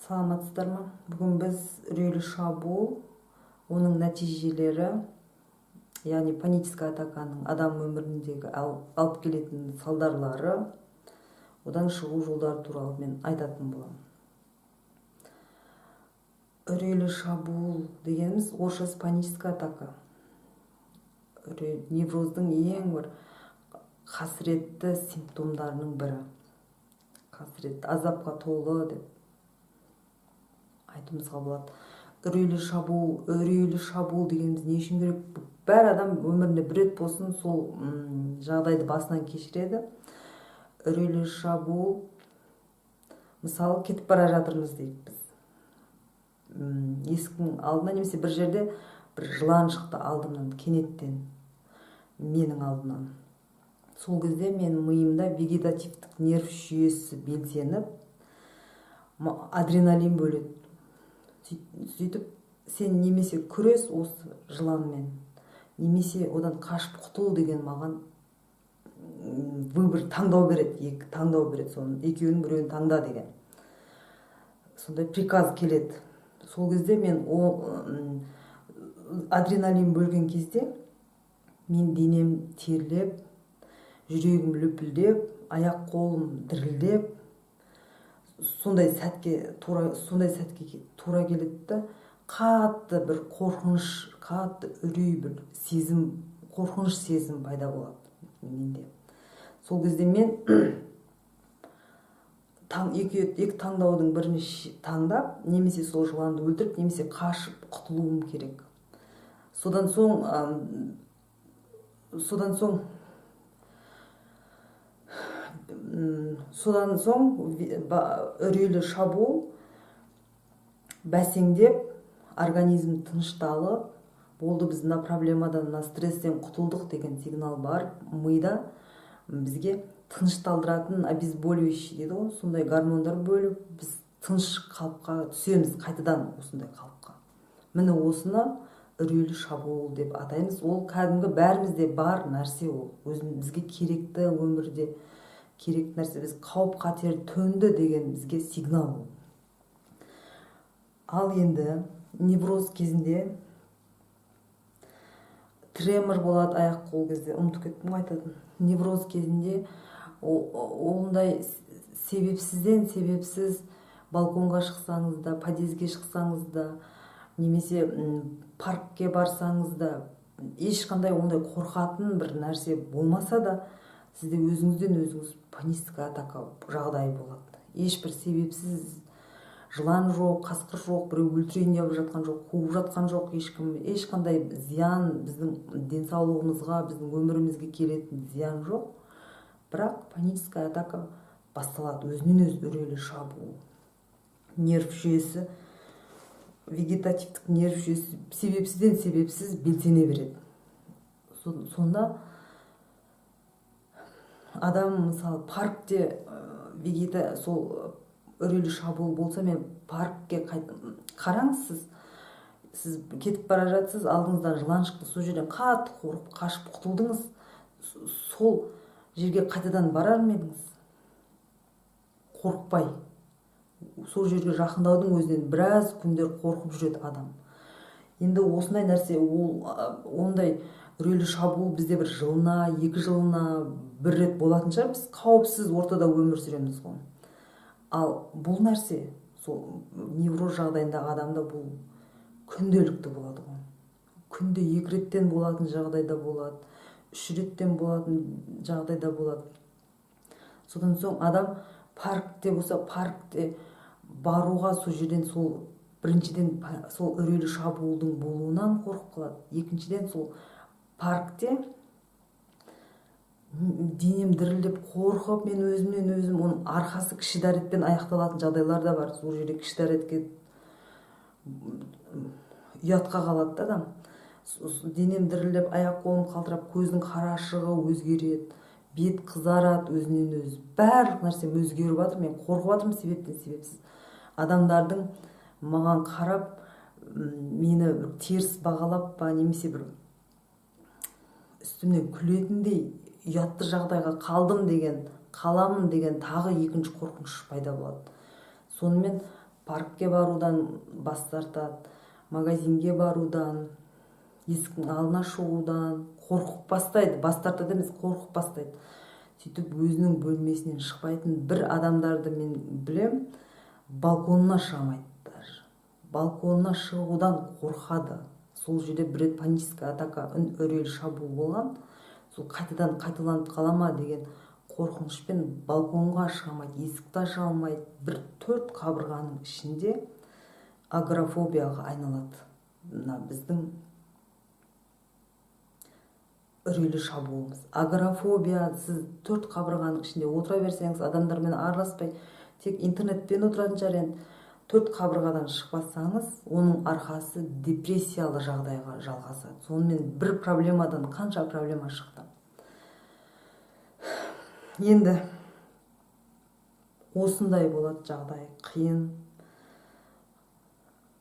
Саламатсыздар ма? Бүгін біз үрейлі шабуыл, оның нәтижелері, яғни паническая атаканың адам өміріндегі алып келетін салдарлары, одан шығу жолдары туралы мен айтатын боламын. Үрейлі шабуыл дегеніміз орысшасы паническая атака. Невроздың ең бір қасіретті симптомдарының бірі. Қасіретті, азапқа толы деп айтуымызға болады. Үрейлі шабуыл дегеніміз не үшін керек? Бәр адам өмірінде бір рет болсын сол жағдайды басынан кешіреді. Үрейлі шабуыл, мысалы, кетіп бара жатырмыз дейік біз. Есіктің алдына немесе бір жерде бір жылан шықты алдымнан, кенеттен, менің алдымнан. Сол кезде менің миымда вегетативтік нерв жүйесі белсеніп, адреналин бөледі. Сөйтіп, сен немесе күрес осы жыланмен, немесе одан қашып құтыл деген маған выбор, таңдау береді, соның екеуінің біреуін таңда деген. Сондай приказ келеді. Сол кезде мен адреналин бөлген кезде мен денем терлеп, жүрегім лүпілдеп, аяқ қолым дірілдеп, сондай сәтке тура келеді. Қатты бір қорқыныш, қатты үрей бір сезім, қорқыныш сезім пайда болады менде. Сол кезде мен екі таңдаудың бірін таңдап, немесе сол жыланды өлтіріп, немесе қашып құтылуым керек. Содан соң үрейлі шабуыл бәсеңдеп, организм тынышталып, болды, біз мына проблемадан, мына стресстен құтылдық деген сигнал бар. Мида бізге тынышталдыратын обезболивающий дейді ғой, сондай гормондар бөліп, біз тыныш қалыпқа түсеміз, қайтадан осындай қалыпқа. Міне осыны үрейлі шабуыл деп атаймыз. Ол кәдімгі бәрімізде бар нәрсе, ол бізге керекті, өмірде керекті нәрсе, біз қауіп қатер төнді деген бізге сигнал. Ал енді невроз кезінде тремор болады аяқ қол кезде, ұмытып кеттім айтатын. Невроз кезінде ондай себепсіз балконға шықсаңыз да, подъездге шықсаңыз да, немесе паркке барсаңыз да, ешқандай ондай қорқатын бір нәрсе болмаса да, сізде өзіңізден өзіңіз паническая атака жағдайы болады. Ешбір себепсіз жылан жоқ, қасқыр жоқ, біреу өлтірейін деп жатқан жоқ, қуып жатқан жоқ, ешқандай зиян, біздің денсаулығымызға, біздің өмірімізге келетін зиян жоқ. Бірақ паническая атака басталады, өзінен өзі үрейлі шабуыл. Нерв жүйесі, вегетативтік нерв жүйесі себепсіз белсене береді. Сонда адам, мысалы, паркте сол үрейлі шабуыл болса, мен паркке қараңыз, сіз кетіп бара жатсыз, алдыңыздан жылан шықты, сол жерден қатты қорқып қашып құтылдыңыз, сол жерге қайтадан барар ма едіңіз? Қорықпай. Сол жерге жақындаудың өзінен біраз күндер қорқып жүреді адам. Енді осындай нәрсе, ондай үрейлі шабуыл бізде бір жылына, 2 жылына бір рет болатын шығар, біз қауіпсіз ортада өмір сүреміз ғой. Ал бұл нәрсе, сол невроз жағдайындағы адамда бұл күнделікті болады ғой. Күнде 2 реттен болатын жағдайда болады, 3 реттен болатын жағдайда болады. Содан соң адам паркте болса, паркте баруға сол жерден біріншіден сол үрейлі шабуылдың болуынан қорқып қалады. Екіншіден сол паркте денем дірілдеп қорқып, мен өзімнен өзім, оның арқасы кіші дәретпен аяқталатын жағдайлар да бар. Сол жерде кіші дәретке ұятқа қалады да адам. Денем дірілдеп, аяқ қолым қалтырап, көздің қарашығы өзгереді, бет қызарады өзінен өзі. Барлық нәрсе өзгеріп жатыр. Мен қорқып жатырмын себепсіз. Адамдардың маған қарап, мені теріс бағалап па, немесе бір үстімнен күлетіндей, ұятты жағдайға қаламын деген тағы екінші қорқыныш пайда болады. Сонымен паркке барудан бас тартады, магазинге барудан, есіктің алдына шығудан қорқып бастайды. Бас тартады емес, қорқып бастайды. Сөйтіп өзінің бөлмесінен шықпайтын бір адамдарды мен білем, балконына шығамайды даже. Балконына шығудан қорқады. Сол жерде бір рет паническая атака, үрейлі шабуыл болған. Сол қайтадан қайталанып қала ма деген қорқынышпен балконға шығамайды, есікті аша алмайды. Бір 4 қабырғаның ішінде агорафобияға айналады. Мына біздің үрейлі шабуылымыз. Агорафобия, сіз 4 қабырғаның ішінде отыра берсеңіз, адамдармен араласпай, тек интернетпен отыратын шығар енді. 4 қабырғадан шықпасаңыз, оның арқасы депрессиялы жағдайға жалғасады. Сонымен бір проблемадан қанша проблема шықты. Енді осындай болады жағдай, қиын,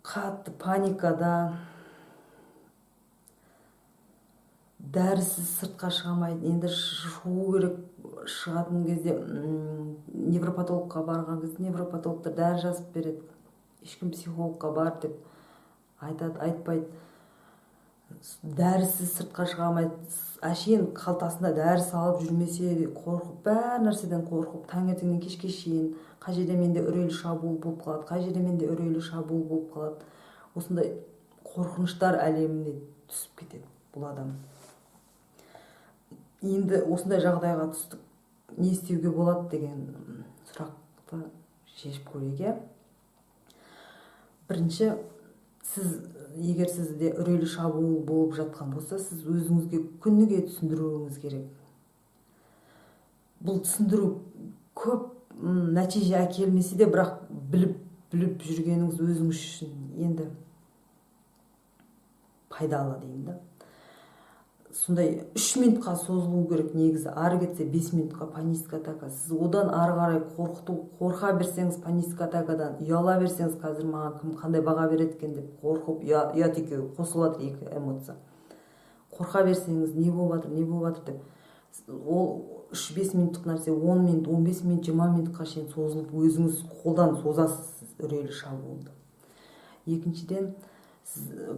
қатты паникада, дәрісіз сыртқа шығамайды. Енді шығу керек. Шығатын кезде невропатологқа барған кезде невропатологтар дәрі жазып береді. Ешкім психологқа бар деп айтады, айтпайды. Дәрісіз сыртқа шығамайды. Әшейін қалтасында дәрі салып жүрмесе қорқып, бәр нәрседен қорқып, таңертеңнен кешке шейін қай жерде менде үрейлі шабуыл болып қалады, қай жерде менде үрейлі шабуыл болып қалады. Осындай қорқыныштар әлеміне түсіп кетеді бұл адам. Енді осындай жағдайға түстік, не істеуге болады деген сұрақты шешіп көрейік. Бірінші, егер сізде үрейлі шабуыл болып жатқан болса, сіз өзіңізге күніге түсіндіруіңіз керек. Бұл түсіндіру көп нәтиже әкелмесе де, бірақ біліп жүргеніңіз өзіңіз үшін енді пайдалы деймін да. Сондай 3 минутқа созылу керек негізі. Ары кетсе 5 минутқа паническая атака. Сіз одан ары қарай қорқа берсеңіз паническая атакадан, ұяла берсеңіз, қазір маған кім қандай баға береді екен деп қорқып, ұят екеуі қосылады, екі эмоция. Қорқа берсеңіз, не болып жатыр деп. Ол 3-5 минуттық нәрсе 10 минут, 15 минут, 20 минутқа шейін созылып, өзіңіз қолдан созасыз үрейлі шабуылды. Екіншіден,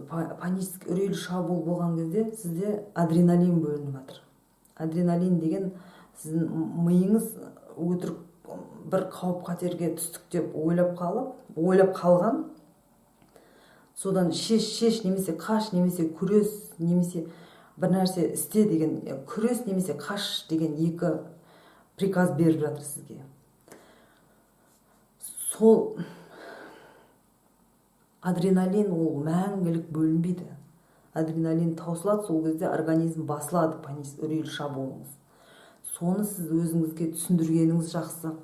панический үрейлі шабуыл болған кезде сізде адреналин бөлініп жатыр. Адреналин деген сіздің миыңыз өтірік бір қауіп қатерге түстік деп ойлап қалған, содан шеш немесе қаш немесе күрес немесе бір нәрсе істе деген, күрес немесе қаш деген 2 приказ беріп жатыр сізге. Сол адреналин ол мәңгілік бөлінбейді. Адреналин таусылады, сол кезде организм басылады, үрейлі шабуылыңыз. Соны сіз өзіңізге түсіндіргеніңіз жақсы.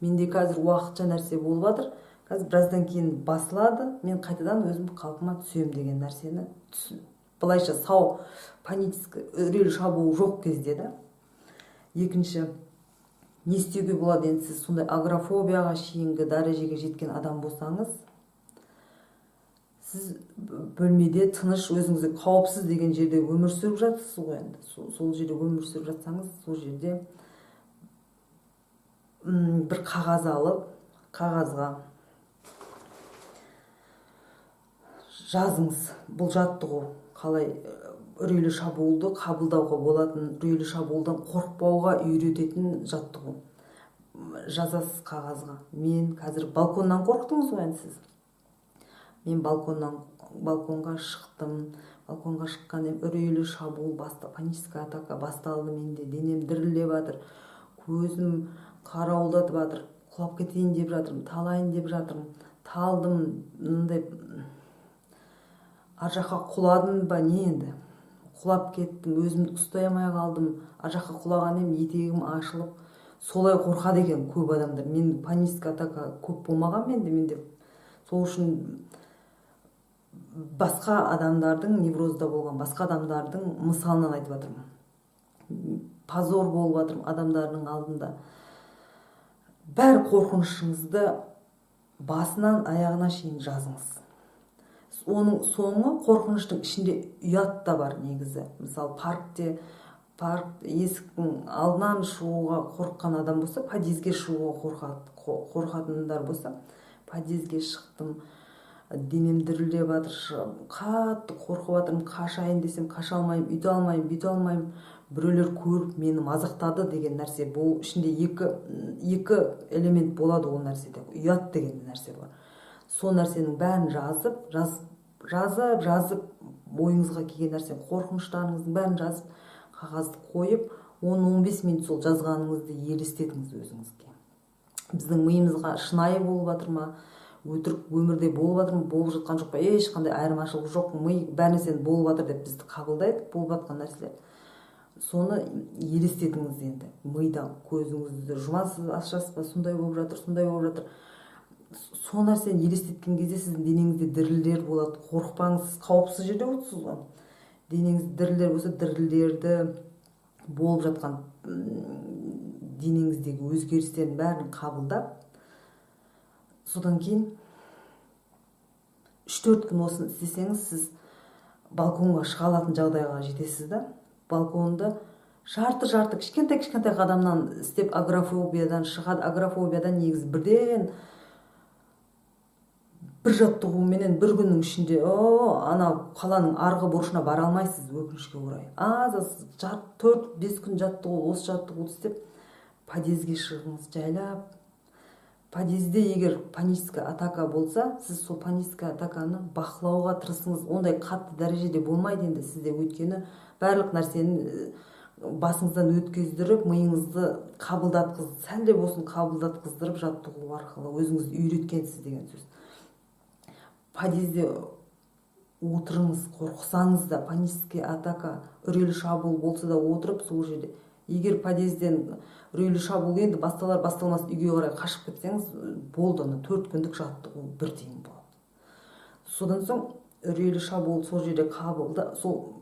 Менде қазір уақытша нәрсе болып жатыр, қазір біраздан кейін басылады, мен қайтадан өзім қалпыма түсем деген нәрсені былайша сау панический үрейлі шабуыл жоқ кезде да. Екінші, не істеуге болады? Енді сіз сондай агорафобияға шейінгі дәрежеге жеткен адам болсаңыз, сіз бөлмеде тыныш, өзіңізді қауіпсіз деген жерде өмір сүріп жатсыз ғой енді. Сол жерде өмір сүріп жатсаңыз, сол жерде бір қағаз алып, қағазға жазыңыз. Бұл жаттығу қалай үрейлі шабуылды қабылдауға болатын, үрейлі шабуылдан қорықпауға үйрететін жаттығу. Жазасыз қағазға. Мен қазір балконнан қорықтыңыз ғой сіз. Мен балконға шықтым. Балконға шыққан үрейлі шабуыл паническая атака басталды менде. Денем дірілдеп жатыр. Көзім қарауылдатып жатыр. Құлап кетейін деп жатырмын, талайын деп жатырмын. Талдым, мындай ар жаққа құладым ба не енді? Құлап кеттім, өзімді ұстай алмай қалдым. Ар жаққа құлағаным, етегім ашылып, солай қорқады екен көп адамдар. Мен паническая атака көп болмаған менде. Сол үшін басқа адамдардың, неврозда болған басқа адамдардың мысалынан айтып жатырмын. Позор болып жатырмын адамдардың алдында. Бәр қорқынышыңызды басынан аяғына шейін жазыңыз. Оның соңы қорқыныштың ішінде ұят та бар негізі. Мысалы парк есіктің алдынан шығуға қорыққан адам болса, подъездге шығуға қорқатындар болса, подъездге шықтым, денем дірілдеп жатыр, қатты қорқып жатырмын, қашайын десем қаша алмаймын, үйте алмаймын, бүйте алмаймын. Біреулер көріп мені мазақтады деген нәрсе. Бұл ішінде екі элемент болады ол нәрседе. Ұят деген нәрсе бар. Сол нәрсенің бәрін жазып ойыңызға келген нәрсе, қорқыныштарыңыздың бәрін жазып, қағазды қойып, 10-15 минут сол жазғаныңызды елестетіңіз өзіңізге. Біздің миымызға шынайы болып жатыр ма, өтірік өмірде болып жатыр ма, болып жатқан жоқ па, ешқандай айырмашылық жоқ. Ми бәр нәрсені болып жатыр деп бізді қабылдайды, болып жатқан нәрселер. Соны елестетіңіз енді. Мида көзіңізді жұмасыз, ашасыз ба, сондай болып жатыр. Сол нәрсені елестеткен кезде сіздің денеңізде дірілдер болады. Қорықпаңыз, қауіпсіз жерде отырсыз ғой. Денеңізде дірілдер болса, дірілдерді, болып жатқан денеңіздегі өзгерістердің бәрін қабылдап, содан кейін 3-4 күн осыны істесеңіз, сіз балконға шыға алатын жағдайға жетесіз да. Балконды жарты кішкентай қадамнан істеп агорафобиядан шығады. Агорафобиядан негізі бірден бір жаттығуменен бір күннің ішінде ана қаланың арғы бұрышына бара алмайсыз, өкінішке орай. Аз 4-5 күн осы жаттығуды істеп подъездге шығыңыз, жайлап. Подъездде егер паническая атака болса, сіз сол паническая атаканы бақылауға тырысыңыз. Ондай қатты дәрежеде болмайды енді сізде, өйткені барлық нәрсені басыңыздан өткездіріп, миыңызды сәл де болсын қабылдатқыздырып жаттығу арқылы өзіңізді үйреткенсіз деген сөз. Подъездде отырыңыз, қорқысаңыз да, паническая атака, үрейлі шабуыл болса да отырып сол жерде. Егер подъезден үрейлі шабуыл енді басталмас үйге қарай қашып кетсеңіз, болды, 4 күндік жаттығу бір тиын болады. Содан соң үрейлі шабуыл сол жерде қабылда, сол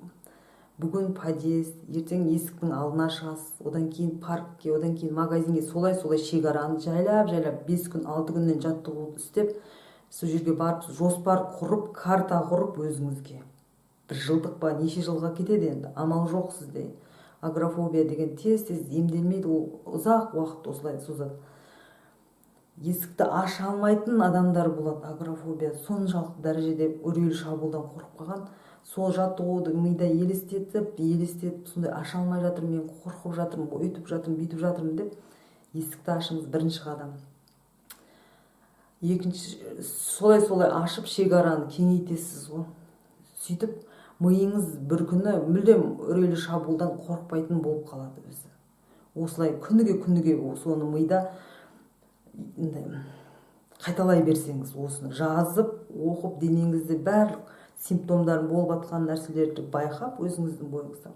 бүгін подъезд, ертең есіктің алдына шығасыз, одан кейін паркке, одан кейін магазинге, солай шекараны жайлап 5 күн, 6 күннен жаттығуды істеп, сол жерге барып, жоспар құрып, карта құрып өзіңізге. Бір жылдық па, неше жылға кетеді енді, амал жоқ сізде. Агорафобия деген тез емделмейді, ол ұзақ уақыт осылай созады. Есікті аша алмайтын адамдар болады, агорафобия соншалықты дәрежеде үрейлі шабуылдан қорқып қалған. Сол жаттығуды мида елестетіп, сондай аша алмай жатырмын, мен қорқып жатырмын, өйтіп жатырмын деп есікті ашыңыз, бірінші қадам. Екінші, солай ашып шекараны кеңейтесіз ғой. Сөйтіп миыңыз бір күні мүлдем үрейлі шабуылдан қорқпайтын болып қалады өзі. Осылай күніге соны мида қайталай берсеңіз, осыны жазып, оқып, денеңізде барлық симптомдарын, болып жатқан нәрселерді байқап өзіңіздің бойыңызда.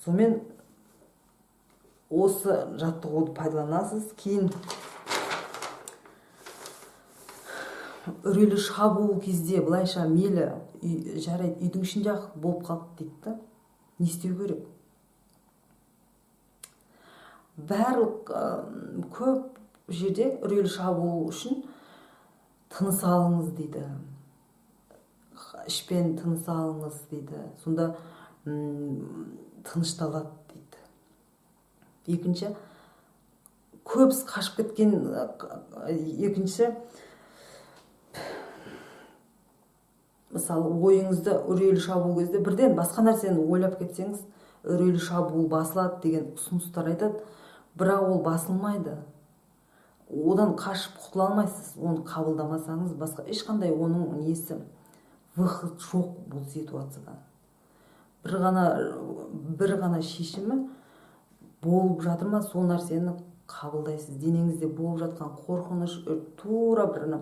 Сонымен осы жаттығуды пайдаланасыз. Кейін үрейлі шабуыл кезде былайша мейлі жарайды, үйдің ішінде ақ болып қалды дейді. Не істеу керек? Барлық көп жерде үрейлі шабуыл үшін тыныс алыңыз дейді. Ішпен тыныс алыңыз дейді. Сонда тынышталады дейді. Екінші, көбісі қашып кеткен. Екінші, мысалы ойыңызды үрейлі шабуыл кезде бірден басқа нәрсені ойлап кетсеңіз, үрейлі шабуыл басылады деген ұсыныстар айтады, бірақ ол басылмайды. Одан қашып құтыла алмайсыз. Оны қабылдамасаңыз, басқа ешқандай оның выход жоқ бұл ситуациядан. Бір ғана шешімі болып жатыр ма, сол нәрсені қабылдайсыз. Денеңізде болып жатқан қорқыныш, тура бір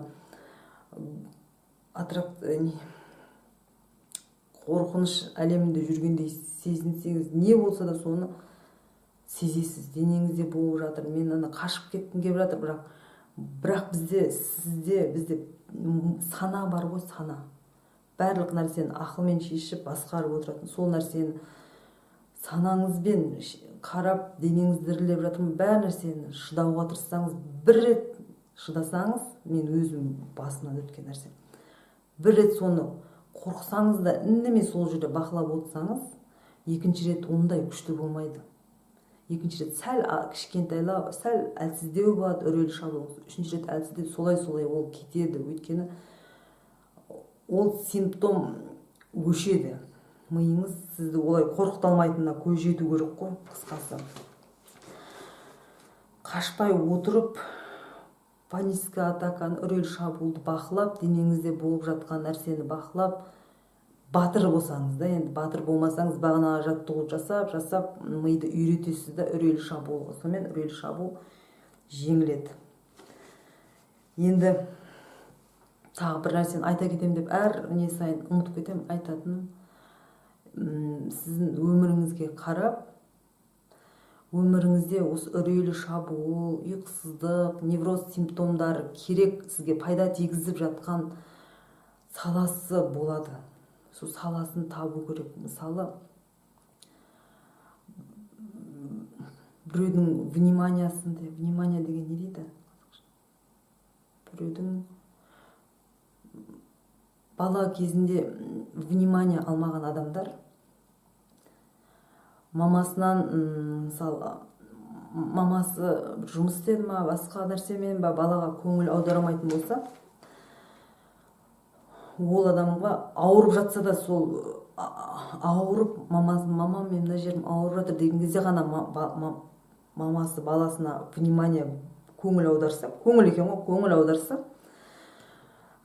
қорқыныш әлемінде жүргендей сезінсеңіз, не болса да соны сезесіз. Денеңізде болып жатыр, мен қашып кеткім келіп жатыр, бірақ бізде сана бар ғой, сана. Барлық нәрсені ақылмен шешіп басқарып отыратын, сол нәрсені санаңызбен қарап, денеңіз дірілдеп жатыр, бәр нәрсені шыдауға тырыссаңыз, бір рет шыдасаңыз, мен өзім басынан өткен нәрсе. Бір рет соны қорқсаңыз да, үндемей сол жерде бақылап отырсаңыз, екінші рет ондай күшті болмайды. екінші рет сәл кішкентайлау, сәл әлсіздеу болады үрейлі шабу, үшінші рет әлсіздеу, солай ол кетеді. Өйткені ол симптом өшеді. Миыңыз сізді олай қорқыта көз жету керек қой, қысқасы. Қашпай отырып, панический атаканы, үрейлі шабуылды бақылап, денеңізде болып жатқан нәрсені бақылап, батыр болсаңыз да, енді батыр болмасаңыз бағана жаттығу жасап миды үйретесіз да үрейлі шабуылға. Сонымен үрейлі шабуыл жеңіледі. Енді тағы бір нәрсені айта кетемін деп әр не сайын ұмытып кетемін. Айтатыным, сіздің өміріңізге қарап, өміріңізде осы үрейлі шабуыл, ұйқысыздық, невроз симптомдары керек, сізге пайда тигізіп жатқан саласы болады. Сол саласын табу керек. Мысалы, біреудің вниманиясында, внимание деген не дейді? Біреудің бала кезінде внимание алмаған адамдар мамасынан, мысалы, мамасы жұмыс істеді ма, басқа нәрсемен ба, балаға көңіл аударамайтын болса, ол адамға ауырып жатса да, сол ауырып, мамам мен мына жерім ауырып жатыр деген кезде ғана мамасы баласына внимание, көңіл аударса, көңіл екен ғой, көңіл аударса,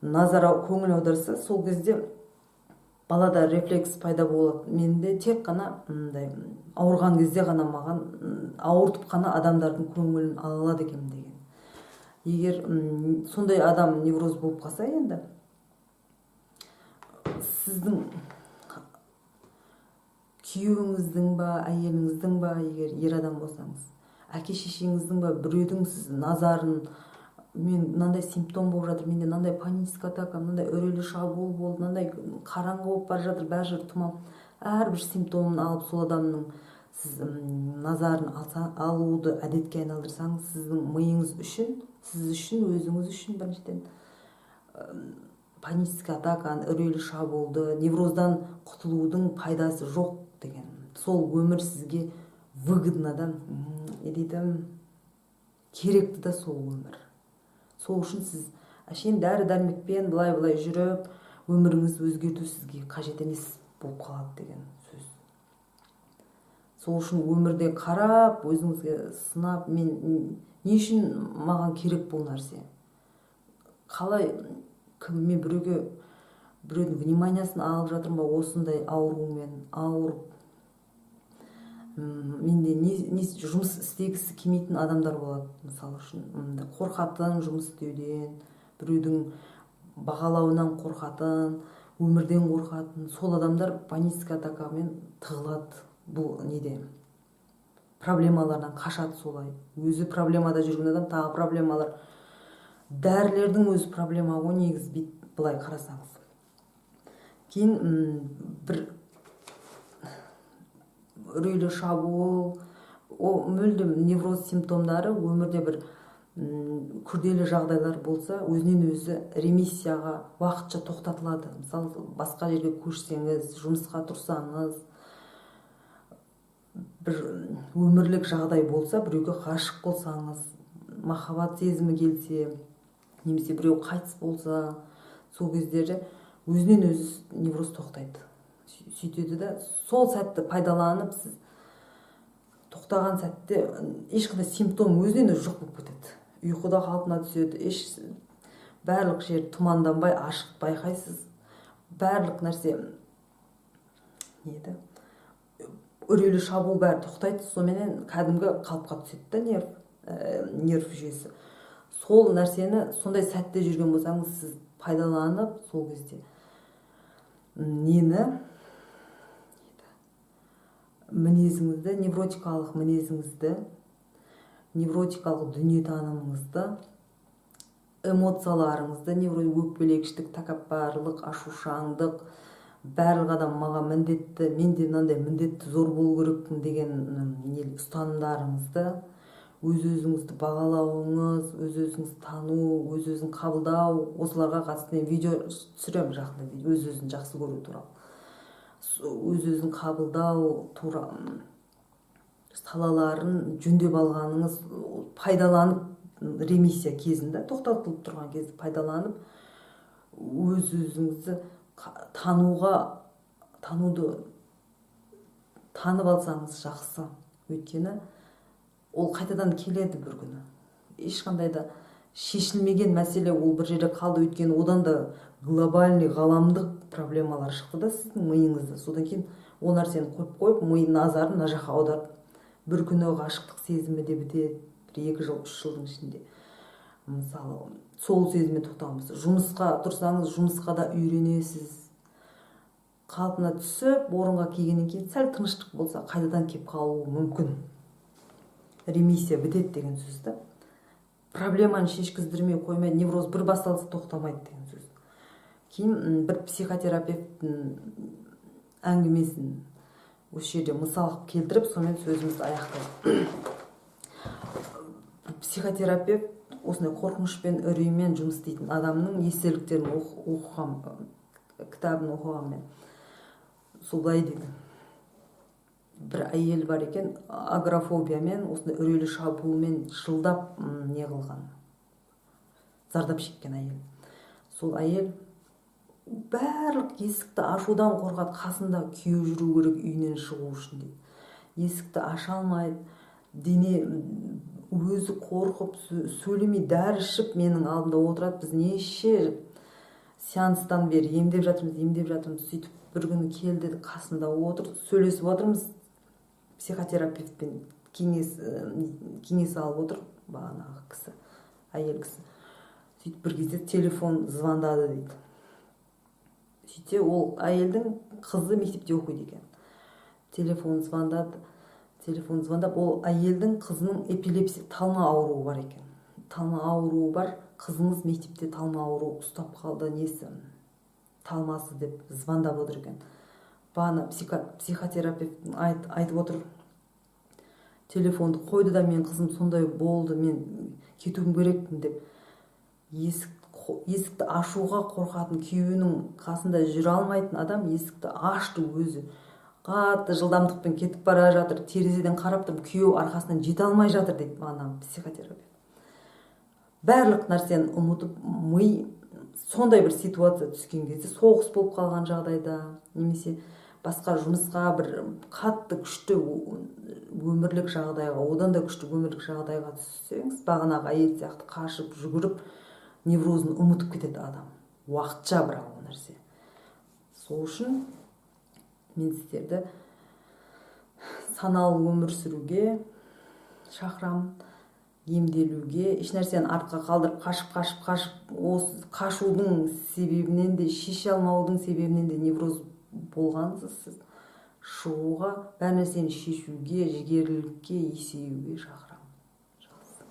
көңіл аударса, сол кезде балада рефлекс пайда болады. Менде тек қана ауырған кезде ғана маған ауыртып қана адамдардың көңілін ала алады екен деген. Егер сондай адам невроз болып қалса, енді сіздің күйеуіңіздің ба, әйеліңіздің ба, егер ер адам болсаңыз, әке шешеңіздің ба, біреудің сіз назарын, мен мынандай симптом болып жатыр, менде мынандай панический атака, мынандай үрейлі шабуыл болды, мынандай қараңғы болып бара жатыр, бәрі жер тұман, әрбір симптомын алып сол адамның сіз назарын алуды әдетке айналдырсаңыз, сіздің миыңыз үшін, сіз үшін, өзіңіз үшін біріншіден панический атаканы, үрейлі шабуылды, невроздан құтылудың пайдасы жоқ деген. Сол өмір сізге выгодно да, керекті да сол өмір. Сол үшін сіз әшейін дәрі-дәрмекпен былай жүріп, өміріңізді өзгерту сізге қажет емес болып қалады деген сөз. Сол үшін өмірде қарап, өзіңізге сынап, мен не үшін маған керек бұл нәрсе? Қалай, мен біреудің вниманиясын алып жатырмын ба, осындай аурумен ауырып, менде не жұмыс істегісі келмейтін адамдар болады. Мысалы үшін қорқатын жұмыс істеуден, біреудің бағалауынан қорқатын, өмірден қорқатын, сол адамдар панический атакамен тығылады. Бұл неде? Проблемалардан қашады солай. Өзі проблемада жүрген адам тағы проблемалар. Дәрілердің өзі проблема ғой, негізі былай қарасаңыз. Кейін бір үрейлі шабуыл, мүлдем невроз симптомдары өмірде бір күрделі жағдайлар болса, өзінен өзі ремиссияға уақытша тоқтатылады. Мысалы, басқа жерге көшсеңіз, жұмысқа тұрсаңыз, бір өмірлік жағдай болса, біреуге ғашық болсаңыз, махаббат сезімі келсе, немесе біреу қайтыс болса, сол кездері өзінен өзі невроз тоқтайды. Сөйтеді да, сол сәтті пайдаланып, сіз тоқтаған сәтте ешқандай симптом өзінен өзі жоқ болып кетеді. Ұйқыда қалпына түседі, барлық жер тұманданбай ашық байқайсыз. Барлық нәрсе үрейлі шабуыл бәрі тоқтайды, сонымен кәдімгі қалыпқа түседі да нерв жүйесі. Сол нәрсені сондай сәтте жүрген болсаңыз, сіз пайдаланып, сол кезде мінезіңізді, невротикалық мінезіңізді, невротикалық дүниетанымыңызды, эмоцияларыңызды, өкпелегіштік, тәкаппарлық, ашушаңдық, барлық адам маған міндетті, менде мынандай міндетті зор болу керекпін деген ұстанымдарыңызды, өз-өзіңізді бағалауыңыз, өз-өзіңізді тану, өз-өзін қабылдау, осыларға қатысты мен видео түсіремін жақында, өз-өзін жақсы көру туралы. Өз-өзін қабылдау туралы, салаларын жөндеп алғаныңыз, пайдаланып ремиссия кезінде, тоқтатылып тұрған кезде пайдаланып өз өзіңізді тануды танып алсаңыз жақсы. Өйткені ол қайтадан келеді бір күні. Ешқандай да шешілмеген мәселе ол бір жерде қалды. Өйткені одан да глобальный, ғаламдық проблемалар шықты да сіздің миыңызда. Содан кейін ол нәрсені қойып ми назарын мына жаққа аударып, бір күні ғашықтық сезімі де бітеді, бір 2 жыл 3 жылдың ішінде. Мысалы сол сезімге тоқтамыз. Жұмысқа тұрсаңыз, жұмысқа да үйренесіз. Қалпына түсіп, орынға келгеннен кейін сәл тыныштық болса, қайтадан келіп қалуы мүмкін. Ремиссия бітеді деген сөз да. Проблеманы шешкіздірмей қоймайды, невроз бір басталса тоқтамайды деген сөз. Кейін бір психотерапевттің әңгімесін осы жерде мысал келтіріп, сонымен сөзімізді аяқтайды. Психотерапевт осындай қорқынышпен, үреймен жұмыс істейтін адамның естеліктерін оқыған, кітабын оқығанмен солай дейді. Бір әйел бар екен, агорафобиямен, осындай үрейлі шабуылмен жылдап не қылған, зардап шеккен әйел. Сол әйел барлық есікті ашудан қорқады, қасында күйеу жүру керек үйінен шығу үшін дейді. Есікті аша алмайды, дене өзі қорқып сөйлемей, дәрі ішіп менің алдымда отырады. Біз неше сеанстан бері емдеп жатырмыз. Сөйтіп бір күні келді, қасында отыр, сөйлесіп отырмыз, психотерапевтпен кеңес алып отыр бағанағы кісі, әйел кісі. Сөйтіп бір кезде телефон звондады дейді. Сөйтсе ол әйелдің қызы мектепте оқиды екен. Телефон звондап, ол әйелдің қызының эпилепсия, талма ауруы бар екен. Талма ауруы бар, қызыңыз мектепте талма ауруы ұстап қалды, несі талмасы деп звондап отыр екен. Бағана психотерапевт айтып отыр, телефонды қойды да, мен қызым сондай болды, мен кетуім керекпін деп. Есікті ашуға қорқатын, күйеуінің қасында жүре алмайтын адам есікті ашты өзі. Қатты жылдамдықпен кетіп бара жатыр, терезеден қарап тұрып, күйеу арқасынан жете алмай жатыр дейді бағанағы психотерапевт. Барлық нәрсені ұмытып, ми сондай бір ситуация түскен кезде, соғыс болып қалған жағдайда, немесе басқа жұмысқа бір қатты күшті өмірлік жағдайға, одан да күшті өмірлік жағдайға түссеңіз, бағанағы әйел сияқты қашып, жүгіріп, неврозын ұмытып кетеді адам. Уақытша бірақ ол нәрсе. Сол үшін мен сіздерді саналы өмір сүруге шақырамын, емделуге, еш нәрсені артқа қалдырып, қашып, осы қашудың себебінен де, шеше алмаудың себебінен де невроз болғансыз, сіз шығуға, бәр нәрсені шешуге, жігерлілікке, есеюге шақырамын. Жақсы.